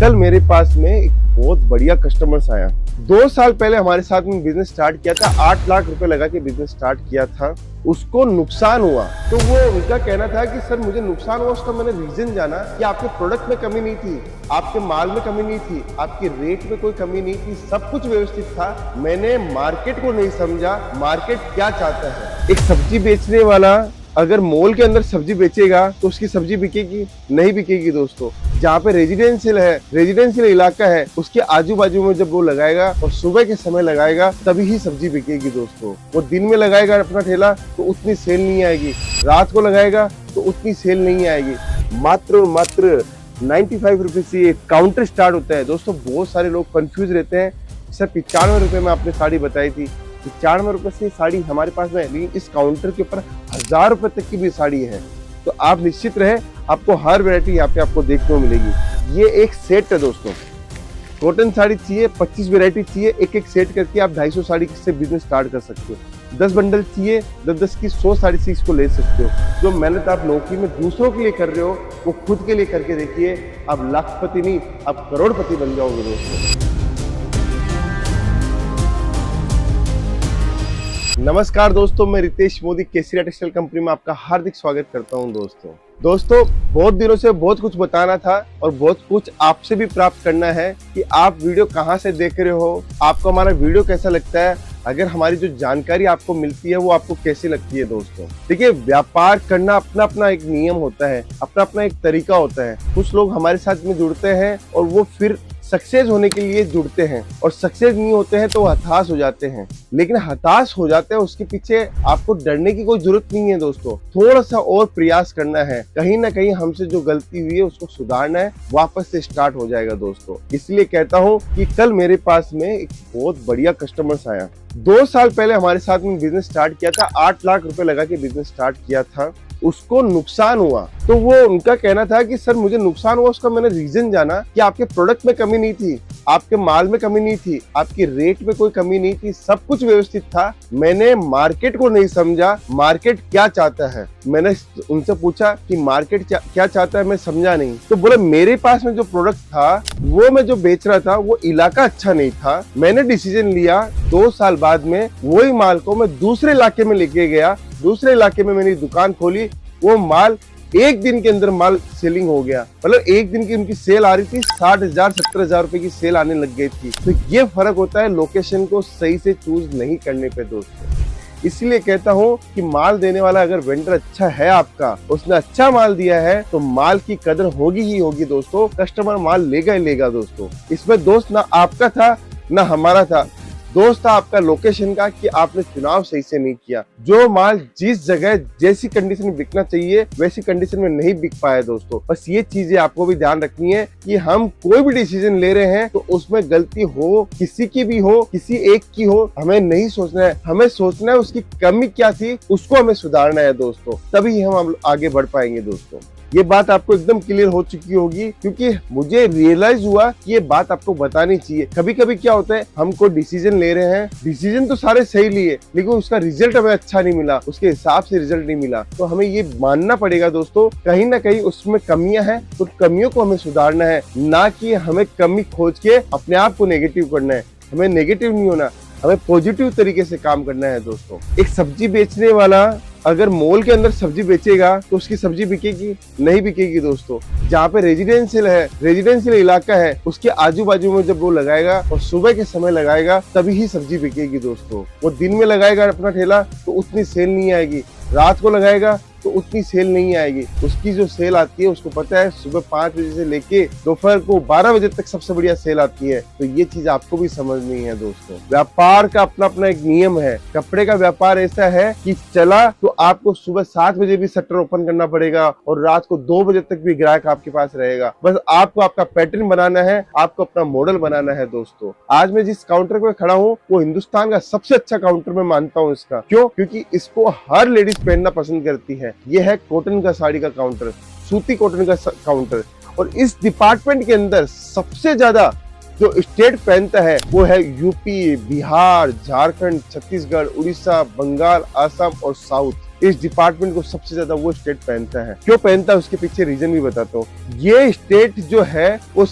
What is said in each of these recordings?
कल मेरे पास में एक बहुत बढ़िया कस्टमर्स आया। 2 साल पहले हमारे साथ में बिजनेस स्टार्ट किया था, 8 लाख रुपए लगा के बिजनेस स्टार्ट किया था। उसको नुकसान हुआ तो वो उनका कहना था कि सर मुझे नुकसान हुआ, उसका मैंने रीजन जाना कि आपके प्रोडक्ट में कमी नहीं थी, आपके माल में कमी नहीं थी, आपके रेट में कोई कमी नहीं थी, सब कुछ व्यवस्थित था। मैंने मार्केट को नहीं समझा, मार्केट क्या चाहता है। एक सब्जी बेचने वाला अगर मॉल के अंदर सब्जी बेचेगा तो उसकी सब्जी बिकेगी? नहीं बिकेगी दोस्तों। जहाँ पे रेजिडेंशियल इलाका है, उसके आजू बाजू में जब वो लगाएगा और सुबह के समय लगाएगा तभी ही सब्जी बिकेगी दोस्तों। वो दिन में लगाएगा अपना ठेला तो उतनी सेल नहीं आएगी, रात को लगाएगा तो उतनी सेल नहीं आएगी। मात्र 95 रुपए से ये काउंटर स्टार्ट होता है दोस्तों। बहुत सारे लोग कंफ्यूज रहते हैं। सर 95 रुपए में आपने साड़ी बताई थी, 95 रुपए से साड़ी हमारे पास में है, लेकिन इस काउंटर के ऊपर 1000 रुपए तक की भी साड़ी है। तो आप निश्चित रहे, आपको हर वैरायटी यहाँ पे आपको देखने को मिलेगी। ये एक सेट है दोस्तों। कॉटन साड़ी चाहिए, 25 वैरायटी चाहिए, एक सेट करके आप 250 साड़ी से बिजनेस स्टार्ट कर सकते हो। 10 बंडल चाहिए, 10 की 100 साड़ी से इसको ले सकते हो। जो मेहनत आप नौकरी में दूसरों के लिए कर रहे हो, वो खुद के लिए करके देखिए। आप लाखपति नहीं, आप करोड़पति बन जाओगे दोस्तों। नमस्कार दोस्तों, मैं रितेश मोदी केसरिया टेक्सटाइल कंपनी में आपका हार्दिक स्वागत करता हूं दोस्तों। बहुत दिनों से बहुत कुछ बताना था और बहुत कुछ आपसे भी प्राप्त करना है कि आप वीडियो कहां से देख रहे हो, आपको हमारा वीडियो कैसा लगता है, अगर हमारी जो जानकारी आपको मिलती है वो आपको कैसी लगती है दोस्तों। देखिए, व्यापार करना अपना अपना एक नियम होता है, अपना अपना एक तरीका होता है। कुछ लोग हमारे साथ में जुड़ते हैं और वो फिर सक्सेस होने के लिए जुड़ते हैं और सक्सेस नहीं होते हैं तो हताश हो जाते हैं। लेकिन हताश हो जाते हैं, उसके पीछे आपको डरने की कोई जरूरत नहीं है दोस्तों। थोड़ा सा और प्रयास करना है, कहीं ना कहीं हमसे जो गलती हुई है उसको सुधारना है, वापस से स्टार्ट हो जाएगा दोस्तों। इसलिए कहता हूँ कि कल मेरे पास में एक बहुत बढ़िया कस्टमर्स आया। 2 साल पहले हमारे साथ में बिजनेस स्टार्ट किया था, 8 लाख रुपए लगा के बिजनेस स्टार्ट किया था। उसको नुकसान हुआ तो वो उनका कहना था कि सर मुझे नुकसान हुआ, उसका मैंने रीजन जाना कि आपके प्रोडक्ट में कमी नहीं थी, आपके माल में कमी नहीं थी, आपकी रेट में कोई कमी नहीं थी, सब कुछ व्यवस्थित था। मैंने मार्केट को नहीं समझा, मार्केट क्या चाहता है। मैंने उनसे पूछा कि मार्केट क्या चाहता है, मैं समझा नहीं। तो बोले मेरे पास में जो प्रोडक्ट था वो मैं जो बेच रहा था वो इलाका अच्छा नहीं था। मैंने डिसीजन लिया 2 साल बाद में वही माल को मैं दूसरे इलाके में लेके गया, दूसरे इलाके में मैंने दुकान खोली। वो माल एक दिन के अंदर माल सेलिंग हो गया। मतलब एक दिन की उनकी सेल आ रही थी, 60,000 70,000 रुपए की सेल आने लग गई थी। तो ये फर्क होता है लोकेशन को सही से चूज नहीं करने पे दोस्तों। इसलिए कहता हूँ कि माल देने वाला अगर वेंडर अच्छा है, आपका उसने अच्छा माल दिया है तो माल की कदर होगी ही होगी दोस्तों। कस्टमर माल लेगा ही लेगा दोस्तों। इसमें दोस्त ना आपका था ना हमारा था, दोस्त था आपका लोकेशन का कि आपने चुनाव सही से नहीं किया। जो माल जिस जगह जैसी कंडीशन में बिकना चाहिए वैसी कंडीशन में नहीं बिक पाया दोस्तों। बस ये चीजें आपको भी ध्यान रखनी है कि हम कोई भी डिसीजन ले रहे हैं तो उसमें गलती हो, किसी की भी हो, किसी एक की हो, हमें नहीं सोचना है। हमें सोचना है उसकी कमी क्या थी, उसको हमें सुधारना है दोस्तों। तभी हम आगे बढ़ पाएंगे दोस्तों। ये बात आपको एकदम क्लियर हो चुकी होगी, क्योंकि मुझे रियलाइज हुआ कि ये बात आपको बतानी चाहिए। कभी कभी क्या होता है, हम कोई डिसीजन ले रहे हैं, डिसीजन तो सारे सही लिए लेकिन उसका रिजल्ट हमें अच्छा नहीं मिला, उसके हिसाब से रिजल्ट नहीं मिला। तो हमें ये मानना पड़ेगा दोस्तों, कहीं ना कहीं उसमें कमियां हैं, तो कमियों को हमें सुधारना है, ना कि हमें कमी खोज के अपने आप को नेगेटिव करना है। हमें नेगेटिव नहीं होना, हमें पॉजिटिव तरीके से काम करना है दोस्तों। एक सब्जी बेचने वाला अगर मॉल के अंदर सब्जी बेचेगा तो उसकी सब्जी बिकेगी? नहीं बिकेगी दोस्तों। जहाँ पे रेजिडेंशियल इलाका है, उसके आजू बाजू में जब वो लगाएगा और सुबह के समय लगाएगा तभी ही सब्जी बिकेगी दोस्तों। वो दिन में लगाएगा अपना ठेला तो उतनी सेल नहीं आएगी, रात को लगाएगा तो उतनी सेल नहीं आएगी। उसकी जो सेल आती है उसको पता है, सुबह 5 बजे से लेके दोपहर को 12 बजे तक सबसे बढ़िया सेल आती है। तो ये चीज आपको भी समझनी है दोस्तों। व्यापार का अपना अपना एक नियम है। कपड़े का व्यापार ऐसा है कि चला तो आपको सुबह 7 बजे भी शटर ओपन करना पड़ेगा और रात को 2 बजे तक भी ग्राहक आपके पास रहेगा। बस आपको आपका पैटर्न बनाना है, आपको अपना मॉडल बनाना है दोस्तों। आज मैं जिस काउंटर पे खड़ा हूँ वो हिंदुस्तान का सबसे अच्छा काउंटर मैं मानता हूँ इसका। क्यों? क्योंकि इसको हर लेडीज पहनना पसंद करती है। ये है कॉटन का साड़ी का काउंटर, सूती कॉटन का काउंटर। और इस डिपार्टमेंट के अंदर सबसे ज्यादा जो स्टेट पहनता है वो है यूपी, बिहार, झारखंड, छत्तीसगढ़, उड़ीसा, बंगाल, असम और साउथ। इस डिपार्टमेंट को सबसे ज्यादा वो स्टेट पहनता है। क्यों पहनता है उसके पीछे रीजन भी बताता हूँ। ये स्टेट जो है वो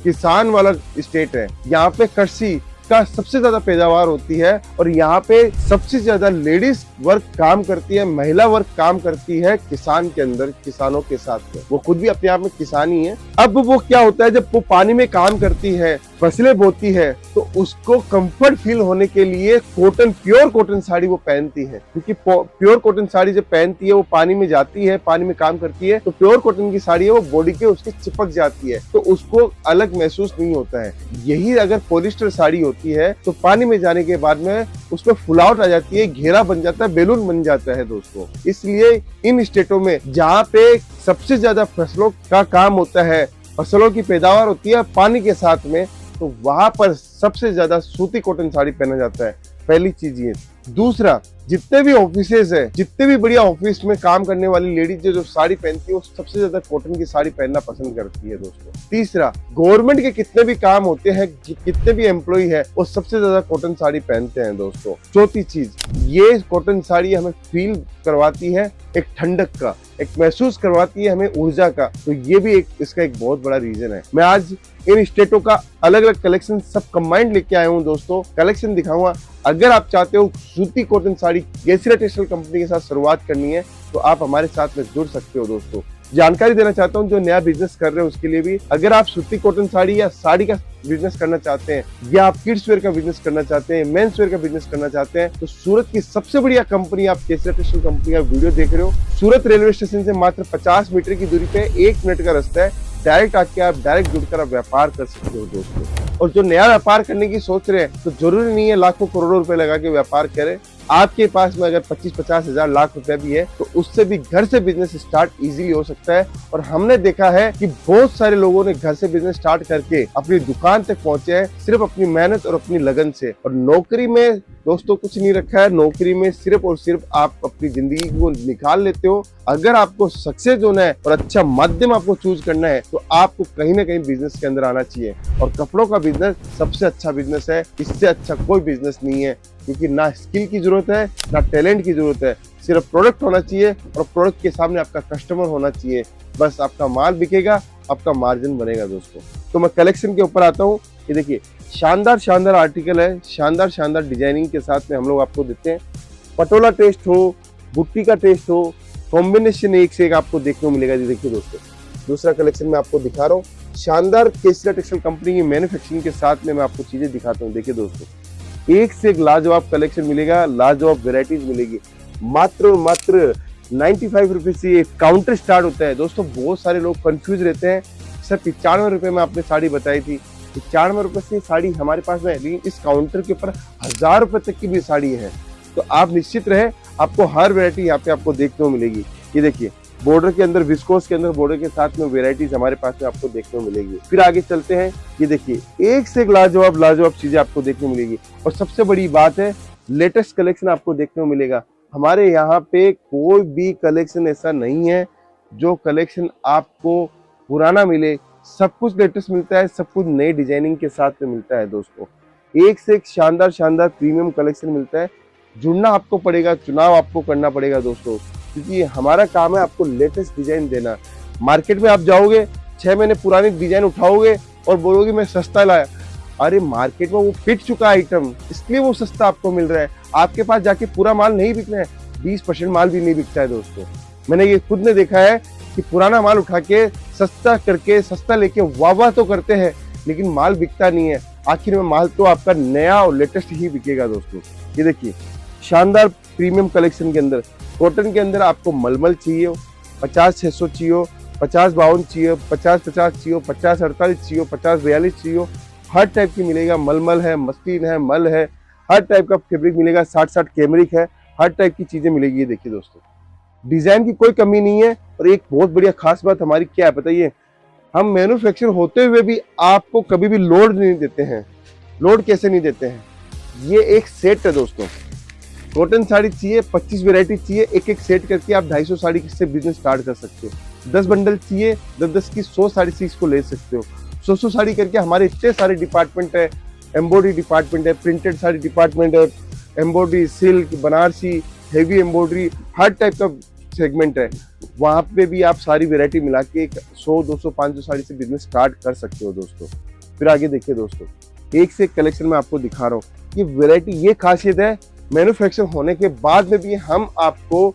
किसान वाला स्टेट है। यहाँ पे कृषि का सबसे ज्यादा पैदावार होती है और यहाँ पे सबसे ज्यादा लेडीज वर्क काम करती है, महिला वर्क काम करती है किसान के अंदर, किसानों के साथ में। वो खुद भी अपने आप में किसान ही है। अब वो क्या होता है, जब वो पानी में काम करती है, फसलें बोती है, तो उसको कंफर्ट फील होने के लिए कॉटन, प्योर कॉटन साड़ी वो पहनती है। क्योंकि प्योर कॉटन साड़ी जब पहनती है, वो पानी में जाती है, पानी में काम करती है, तो प्योर कॉटन की साड़ी है वो बॉडी के उसके चिपक जाती है, तो उसको अलग महसूस नहीं होता है। यही अगर पॉलिस्टर साड़ी होती है तो पानी में जाने के बाद में उसमें फुलावट आ जाती है, घेरा बन जाता है, बैलून बन जाता है दोस्तों। इसलिए इन स्टेटों में जहाँ पे सबसे ज्यादा फसलों का काम होता है, फसलों की पैदावार होती है पानी के साथ में, तो वहां पर सबसे ज्यादा सूती कॉटन साड़ी पहना जाता है। पहली चीज ये। दूसरा, जितने भी ऑफिसेज है, जितने भी बढ़िया ऑफिस में काम करने वाली लेडीज जो साड़ी पहनती है, वो सबसे ज्यादा कॉटन की साड़ी पहनना पसंद करती है दोस्तों। तीसरा, गवर्नमेंट के कितने भी काम होते हैं, कितने भी एम्प्लॉय है, वो सबसे ज्यादा कॉटन साड़ी पहनते हैं दोस्तों। चौथी चीज, ये कॉटन साड़ी हमें फील करवाती है एक ठंडक का, एक महसूस करवाती है हमें ऊर्जा का, तो ये भी एक इसका एक बहुत बड़ा रीजन है। मैं आज इन स्टेटों का अलग अलग कलेक्शन सब कंबाइंड लेके आया हूँ दोस्तों, कलेक्शन दिखाऊंगा। अगर आप चाहते हो सूती कॉटन साड़ी केसरिया टेक्सटाइल कंपनी के साथ शुरुआत करनी है, तो आप हमारे साथ में जुड़ सकते हो दोस्तों। जानकारी देना चाहता हूँ जो नया बिजनेस कर रहे हैं उसके लिए भी, अगर आप सूती कॉटन साड़ी या साड़ी का बिजनेस करना चाहते हैं, या आप किड्स वेयर का बिजनेस करना चाहते हैं, मेंस वेयर का बिजनेस करना चाहते हैं, तो सूरत की सबसे बढ़िया कंपनी आप केसरिया टेक्सटाइल कंपनी का वीडियो देख रहे हो। सूरत रेलवे स्टेशन से मात्र 50 मीटर की दूरी पे 1 मिनट का रास्ता है। डायरेक्ट आके आप डायरेक्ट जुड़कर आप व्यापार कर सकते हो दोस्तों। और जो नया व्यापार करने की सोच रहे हैं, तो जरूरी नहीं है लाखों करोड़ों रुपए लगा के व्यापार करें। आपके पास में अगर 25-50 हजार लाख रुपए भी है, तो उससे भी घर से बिजनेस स्टार्ट इजीली हो सकता है। और हमने देखा है कि बहुत सारे लोगों ने घर से बिजनेस स्टार्ट करके अपनी दुकान तक पहुंचे हैं, सिर्फ अपनी मेहनत और अपनी लगन से। और नौकरी में दोस्तों कुछ नहीं रखा है, नौकरी में सिर्फ और सिर्फ आप अपनी जिंदगी को निकाल लेते हो। अगर आपको सक्सेस होना है और अच्छा माध्यम आपको चूज करना है, तो आपको कहीं ना कहीं बिजनेस के अंदर आना चाहिए। और कपड़ों का बिजनेस सबसे अच्छा बिजनेस है, इससे अच्छा कोई बिजनेस नहीं है। क्योंकि ना स्किल की जरूरत है, ना टैलेंट की जरूरत है, सिर्फ प्रोडक्ट होना चाहिए और प्रोडक्ट के सामने आपका कस्टमर होना चाहिए। बस आपका माल बिकेगा, आपका मार्जिन बनेगा दोस्तों। तो मैं कलेक्शन के ऊपर आता हूँ। ये देखिए, शानदार शानदार आर्टिकल है, शानदार शानदार डिजाइनिंग के साथ में हम लोग आपको देते हैं। पटोला टेस्ट हो, बुट्टी का टेस्ट हो, कॉम्बिनेशन एक से एक आपको देखने को मिलेगा। देखिए दोस्तों, दूसरा कलेक्शन मैं आपको दिखा रहा हूँ, शानदार केसरिया टेक्सटाइल कंपनी की मैन्युफैक्चरिंग के साथ में मैं आपको चीजें दिखाता हूँ। देखिए दोस्तों, एक से एक लाजवाब कलेक्शन मिलेगा, लाजवाब वेराइटीज मिलेगी। मात्र 95 रुपए से ये काउंटर स्टार्ट होता है दोस्तों। बहुत सारे लोग कंफ्यूज रहते हैं, सर 95 रुपए में आपने साड़ी बताई थी, 95 रुपए से साड़ी हमारे पास में, लेकिन इस काउंटर के ऊपर 1000 रुपए तक की भी साड़ी है। तो आप निश्चित रहे, आपको हर वैरायटी यहाँ पे आपको देखने को मिलेगी। ये देखिए, बॉर्डर के अंदर, विस्कोस के अंदर बॉर्डर के साथ में वेराइटीज हमारे पास में आपको देखने को मिलेगी। फिर आगे चलते हैं। ये देखिए, एक से एक लाजवाब चीजें आपको देखने को मिलेगी। और सबसे बड़ी बात है, लेटेस्ट कलेक्शन आपको देखने को मिलेगा। हमारे यहाँ पे कोई भी कलेक्शन ऐसा नहीं है जो कलेक्शन आपको पुराना मिले। सब कुछ लेटेस्ट मिलता है, सब कुछ नई डिजाइनिंग के साथ में मिलता है दोस्तों। एक से एक शानदार शानदार प्रीमियम कलेक्शन मिलता है। जुड़ना आपको पड़ेगा, चुनाव आपको करना पड़ेगा दोस्तों, क्योंकि हमारा काम है आपको लेटेस्ट डिजाइन देना। मार्केट में आप जाओगे, 6 महीने पुरानी डिजाइन उठाओगे और बोलोगे मैं सस्ता लाया। अरे मार्केट में वो पिट चुका आइटम, इसलिए वो सस्ता आपको मिल रहा है। आपके पास जाके पूरा माल नहीं बिकना है, 20% माल भी नहीं बिकता है दोस्तों। मैंने ये खुद ने देखा है कि पुराना माल उठा के सस्ता करके, सस्ता लेके वाह तो करते हैं, लेकिन माल बिकता नहीं है। आखिर में माल तो आपका नया और लेटेस्ट ही बिकेगा दोस्तों। ये देखिए, शानदार प्रीमियम कलेक्शन के अंदर, कॉटन के अंदर आपको मलमल चाहिए, 50-600 चाहिए, 50-52 चाहिए, 50-50 चाहिए, 50-48 चाहिए, 50-42 चाहिए, हर टाइप की मिलेगा। मलमल है, मस्लिन है, मल है, हर टाइप का फैब्रिक मिलेगा। 60-60 कैमरिक है, हर टाइप की चीजें मिलेगी। ये देखिए दोस्तों, डिजाइन की कोई कमी नहीं है। और एक बहुत बढ़िया खास बात हमारी क्या है बताइए, हम मैन्युफैक्चर होते हुए भी आपको कभी भी लोड नहीं देते हैं। लोड कैसे नहीं देते हैं, ये एक सेट है दोस्तों। कॉटन साड़ी चाहिए, 25 वेरायटी चाहिए, एक एक सेट करके आप 250 साड़ी से बिजनेस स्टार्ट कर सकते हो। 10 बंडल चाहिए, 10-10 की 100 साड़ी से इसको ले सकते हो। 100 साड़ी करके हमारे इतने सारे डिपार्टमेंट है, एम्ब्रॉयडरी डिपार्टमेंट है, प्रिंटेड साड़ी डिपार्टमेंट है, embroidery, silk, Banarasi, heavy embroidery, हर टाइप का सेगमेंट है। वहाँ पे भी आप सारी वैरायटी मिला के 100, 200, 500 साड़ी से बिजनेस स्टार्ट कर सकते हो दोस्तों। फिर आगे देखिए दोस्तों, एक से एक कलेक्शन मैं आपको दिखा रहा हूँ। ये वैरायटी, ये खासियत है, मैन्युफैक्चर होने के बाद में भी हम आपको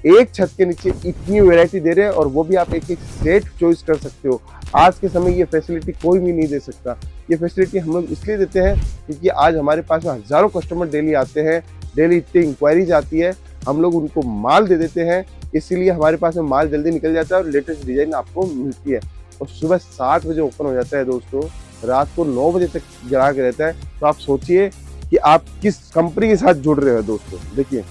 एक छत के नीचे इतनी वैरायटी दे रहे हैं, और वो भी आप एक एक सेट चॉइस कर सकते हो। आज के समय ये फैसिलिटी कोई भी नहीं दे सकता। ये फैसिलिटी हम लोग इसलिए देते हैं क्योंकि आज हमारे पास में हज़ारों कस्टमर डेली आते हैं, डेली इतनी इंक्वायरीज आती है, हम लोग उनको माल दे देते हैं, इसीलिए हमारे पास में माल जल्दी निकल जाता है और लेटेस्ट डिज़ाइन आपको मिलती है। और सुबह 7 बजे ओपन हो जाता है दोस्तों, रात को 9 बजे तक ग्राहक रहता है। तो आप सोचिए कि आप किस कंपनी के साथ जुड़ रहे हो दोस्तों। देखिए,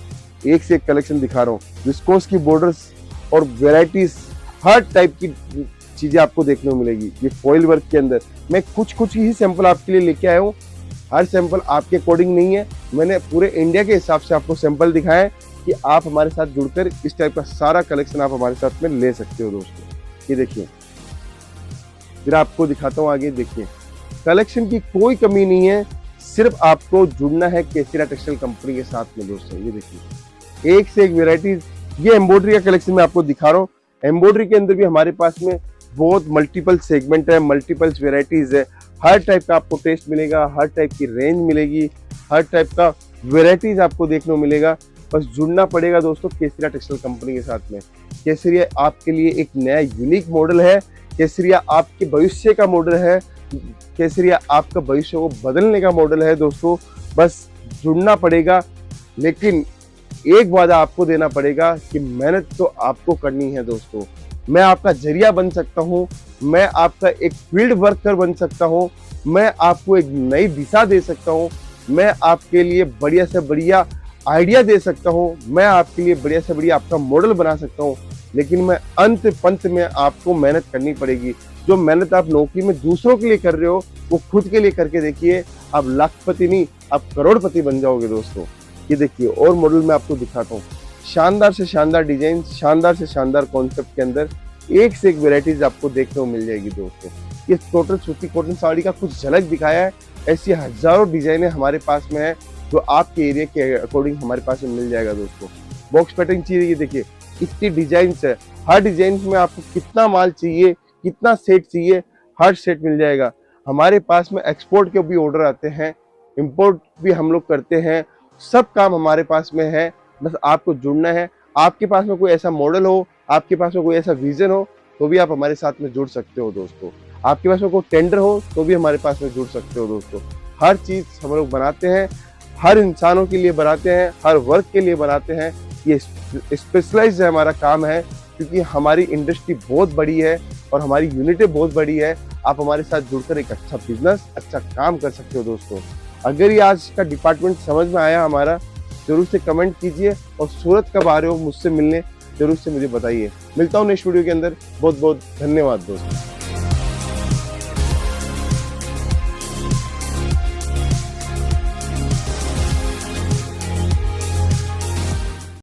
एक से एक कलेक्शन दिखा रहा हूँ, विस्कोस की बॉर्डर्स और वेराइटीज, हर टाइप की चीजें आपको देखने को मिलेगी। ये फॉइल वर्क के अंदर मैं कुछ ही सैंपल आपके लिए लेके आया हूँ। हर सैंपल आपके अकॉर्डिंग नहीं है, मैंने पूरे इंडिया के हिसाब से आपको सैंपल दिखाए हैं कि आप हमारे साथ जुड़कर इस टाइप का सारा कलेक्शन आप हमारे साथ में ले सकते हो दोस्तों। ये देखिए, फिर आपको दिखाता हूँ आगे। देखिए, कलेक्शन की कोई कमी नहीं है, सिर्फ आपको जुड़ना है केसीरा टेक्सटाइल कंपनी के साथ में दोस्तों। ये देखिए, एक से एक वेराइटीज। ये एम्ब्रॉयडरी का कलेक्शन मैं आपको दिखा रहा हूँ। एम्ब्रॉयडरी के अंदर भी हमारे पास में बहुत मल्टीपल सेगमेंट है, मल्टीपल वेराइटीज है। हर टाइप का आपको टेस्ट मिलेगा, हर टाइप की रेंज मिलेगी, हर टाइप का वेराइटीज आपको देखने को मिलेगा। बस जुड़ना पड़ेगा दोस्तों केसरिया टेक्सटाइल कंपनी के साथ में। केसरिया आपके लिए एक नया यूनिक मॉडल है, केसरिया आपके भविष्य का मॉडल है, केसरिया आपका भविष्य को बदलने का मॉडल है दोस्तों। बस जुड़ना पड़ेगा, लेकिन एक वादा आपको देना पड़ेगा कि मेहनत तो आपको करनी है दोस्तों। मैं आपका जरिया बन सकता हूँ, मैं आपका एक फील्ड वर्कर बन सकता हूँ, मैं आपको एक नई दिशा दे सकता हूँ, मैं आपके लिए बढ़िया से बढ़िया आइडिया दे सकता हूँ, मैं आपके लिए बढ़िया से बढ़िया आपका मॉडल बना सकता हूँ। लेकिन मैं अंत पंत में आपको मेहनत करनी पड़ेगी। जो मेहनत आप नौकरी में दूसरों के लिए कर रहे हो, वो खुद के लिए करके देखिए, आप लाखपति नहीं, आप करोड़पति बन जाओगे दोस्तों। ये देखिए, और मॉडल मैं आपको दिखाता हूँ। शानदार से शानदार डिजाइन, शानदार से शानदार कॉन्सेप्ट के अंदर एक से एक वेराइटीज आपको देखने को मिल जाएगी दोस्तों। ये टोटल सूती कॉटन साड़ी का कुछ झलक दिखाया है। ऐसी हजारों डिजाइने हमारे पास में है जो आपके एरिया के अकॉर्डिंग हमारे पास में मिल जाएगा दोस्तों। बॉक्स पैटर्न चाहिए, ये देखिए इतनी डिजाइन है। हर डिजाइन में आपको कितना माल चाहिए, कितना सेट चाहिए, हर सेट मिल जाएगा। हमारे पास में एक्सपोर्ट के भी ऑर्डर आते हैं, इंपोर्ट भी हम लोग करते हैं, सब काम हमारे पास में है। बस आपको जुड़ना है। आपके पास में कोई ऐसा मॉडल हो, आपके पास में कोई ऐसा विजन हो, तो भी आप हमारे साथ में जुड़ सकते हो दोस्तों। आपके पास में कोई टेंडर हो तो भी हमारे पास में जुड़ सकते हो दोस्तों। हर चीज़ हम लोग बनाते हैं, हर इंसानों के लिए बनाते हैं, हर वर्ग के लिए बनाते हैं। ये स्पेशलाइज्ड है हमारा काम है, क्योंकि हमारी इंडस्ट्री बहुत बड़ी है और हमारी यूनिटें बहुत बड़ी है। आप हमारे साथ जुड़कर एक अच्छा बिजनेस, अच्छा काम कर सकते हो दोस्तों। अगर ये आज का डिपार्टमेंट समझ में आया हमारा, जरूर से कमेंट कीजिए, और सूरत कब आ रहे हो मुझसे मिलने, जरूर से मुझे बताइए। मिलता हूँ नेक्स्ट वीडियो के अंदर। बहुत बहुत धन्यवाद दोस्तों।